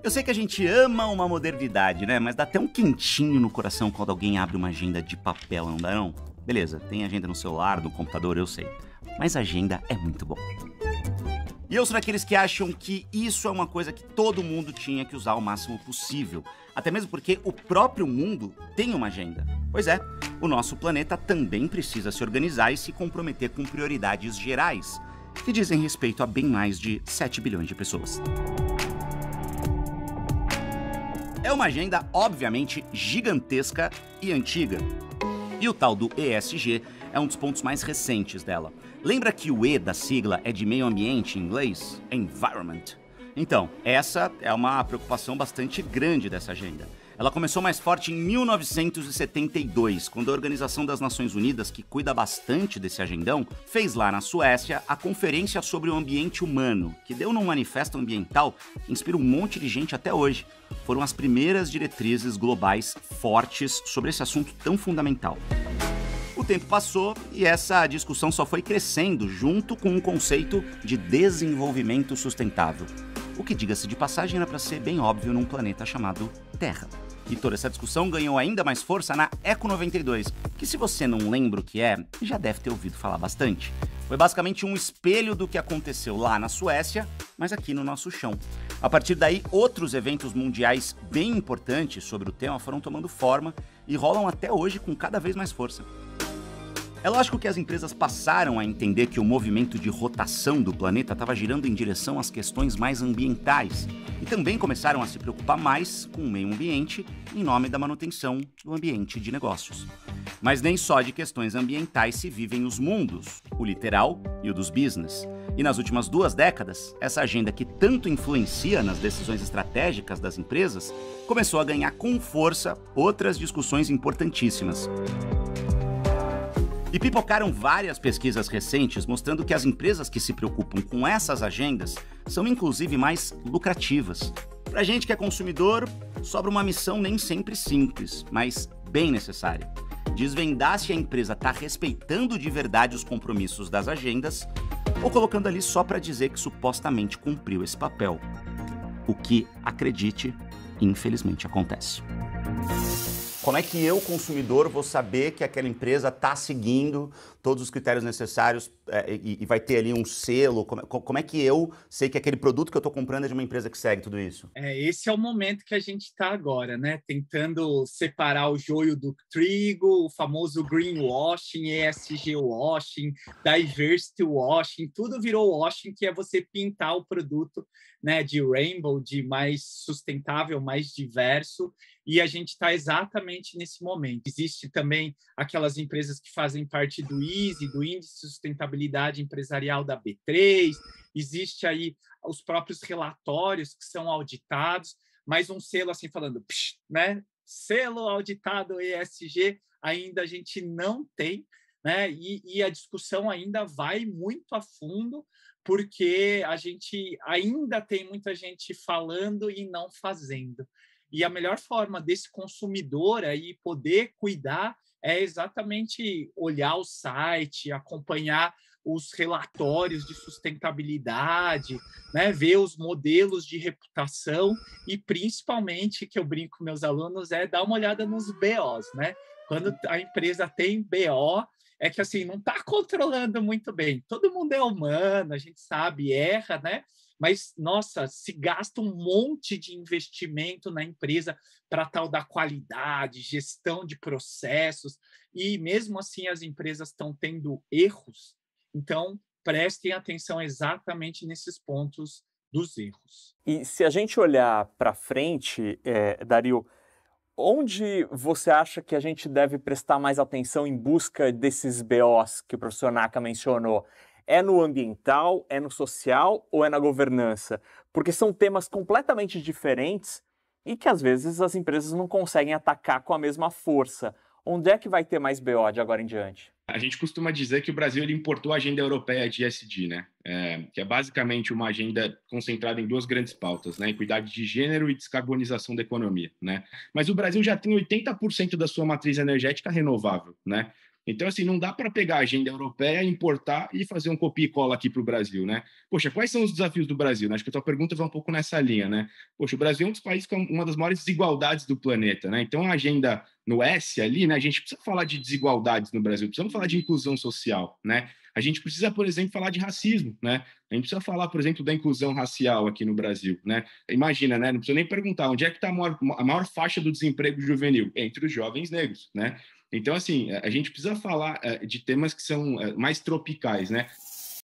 Eu sei que a gente ama uma modernidade, né? Mas dá até um quentinho no coração quando alguém abre uma agenda de papel, não dá não? Beleza, tem agenda no celular, no computador, eu sei. Mas agenda é muito bom. E eu sou daqueles que acham que isso é uma coisa que todo mundo tinha que usar o máximo possível. Até mesmo porque o próprio mundo tem uma agenda. Pois é, o nosso planeta também precisa se organizar e se comprometer com prioridades gerais, que dizem respeito a bem mais de 7 bilhões de pessoas. É uma agenda, obviamente, gigantesca e antiga. E o tal do ESG é um dos pontos mais recentes dela. Lembra que o E da sigla é de meio ambiente em inglês? Environment. Então, essa é uma preocupação bastante grande dessa agenda. Ela começou mais forte em 1972, quando a Organização das Nações Unidas, que cuida bastante desse agendão, fez lá na Suécia a Conferência sobre o Ambiente Humano, que deu num manifesto ambiental que inspira um monte de gente até hoje. Foram as primeiras diretrizes globais fortes sobre esse assunto tão fundamental. O tempo passou e essa discussão só foi crescendo junto com o conceito de desenvolvimento sustentável. O que, diga-se de passagem, era para ser bem óbvio num planeta chamado Terra. E toda essa discussão ganhou ainda mais força na Eco 92, que, se você não lembra o que é, já deve ter ouvido falar bastante. Foi basicamente um espelho do que aconteceu lá na Suécia, mas aqui no nosso chão. A partir daí, outros eventos mundiais bem importantes sobre o tema foram tomando forma e rolam até hoje com cada vez mais força. É lógico que as empresas passaram a entender que o movimento de rotação do planeta estava girando em direção às questões mais ambientais e também começaram a se preocupar mais com o meio ambiente em nome da manutenção do ambiente de negócios. Mas nem só de questões ambientais se vivem os mundos, o literal e o dos business. E nas últimas 2 décadas, essa agenda que tanto influencia nas decisões estratégicas das empresas começou a ganhar com força outras discussões importantíssimas. E pipocaram várias pesquisas recentes mostrando que as empresas que se preocupam com essas agendas são inclusive mais lucrativas. Pra gente que é consumidor, sobra uma missão nem sempre simples, mas bem necessária. Desvendar se a empresa está respeitando de verdade os compromissos das agendas ou colocando ali só para dizer que supostamente cumpriu esse papel. O que, acredite, infelizmente acontece. Como é que eu, consumidor, vou saber que aquela empresa está seguindo todos os critérios necessários e vai ter ali um selo? Como é que eu sei que aquele produto que eu estou comprando é de uma empresa que segue tudo isso? Esse é o momento que a gente está agora, né? Tentando separar o joio do trigo, o famoso greenwashing, ESG washing, diversity washing, tudo virou washing, que é você pintar o produto, né, de rainbow, de mais sustentável, mais diverso, e a gente está exatamente nesse momento. Existe também aquelas empresas que fazem parte do ISE, do Índice de Sustentabilidade Empresarial da B3, existe aí os próprios relatórios que são auditados, mas um selo assim falando, psh, né? Selo auditado ESG ainda a gente não tem, né? E a discussão ainda vai muito a fundo, porque a gente ainda tem muita gente falando e não fazendo. E a melhor forma desse consumidor aí poder cuidar é exatamente olhar o site, acompanhar os relatórios de sustentabilidade, né, ver os modelos de reputação e, principalmente, que eu brinco com meus alunos, é dar uma olhada nos BOs. Né? Quando a empresa tem BO, é que assim não está controlando muito bem. Todo mundo é humano, a gente sabe, erra, né? Mas, nossa, se gasta um monte de investimento na empresa para tal da qualidade, gestão de processos, e mesmo assim as empresas estão tendo erros. Então, prestem atenção exatamente nesses pontos dos erros. E se a gente olhar para frente, Dario, onde você acha que a gente deve prestar mais atenção em busca desses BOs que o professor Naka mencionou? É no ambiental, é no social ou é na governança? Porque são temas completamente diferentes e que às vezes as empresas não conseguem atacar com a mesma força. Onde é que vai ter mais BO de agora em diante? A gente costuma dizer que o Brasil ele importou a agenda europeia de ESG, né? Que é basicamente uma agenda concentrada em 2 grandes pautas, né? Equidade de gênero e descarbonização da economia, né? Mas o Brasil já tem 80% da sua matriz energética renovável, né? Então, assim, não dá para pegar a agenda europeia, importar e fazer um copia e cola aqui para o Brasil, né? Poxa, quais são os desafios do Brasil? Acho que a tua pergunta vai um pouco nessa linha, né? Poxa, o Brasil é um dos países com uma das maiores desigualdades do planeta, né? Então, a agenda no S ali, né? A gente precisa falar de desigualdades no Brasil, precisamos falar de inclusão social, né? A gente precisa, por exemplo, falar de racismo, né? A gente precisa falar, por exemplo, da inclusão racial aqui no Brasil, né? Imagina, né? Não precisa nem perguntar onde é que está a maior faixa do desemprego juvenil? Entre os jovens negros, né? Então, assim, a gente precisa falar de temas que são mais tropicais, né?